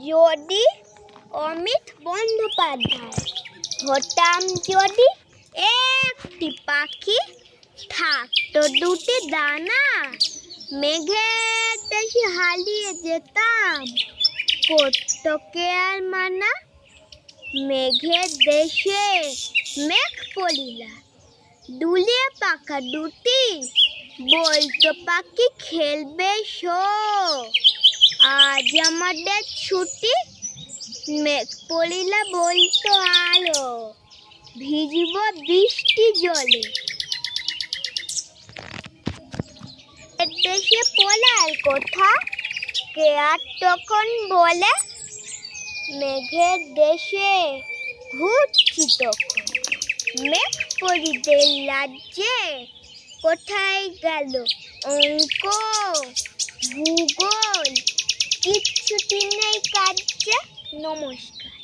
যদি অমিত বন্দ্যোপাধ্যায় হতাম, যদি একটি পাখি থাকতো দুটি ডানা, মেঘের দেশে হারিয়ে যেতাম, করতো কে আর মানা? মেঘের দেশে মেঘ পড়িলা, দুলিয়ে পাখা দুটি, বলতো পাখি খেলবে শো, আজ আমাদের ছুটি। মেঘ পড়িলা বলতো আলো, ভিজব বৃষ্টি জলে। দেশে পড়ার কথা কে আর তখন বলে, মেঘের দেশে ঘুরছি তখন। মেঘ পরিদের রাজ্যে কোথায় গেল অঙ্ক ভূগোল, কিচ্ছুটি নেই কার্যে। নমস্কার।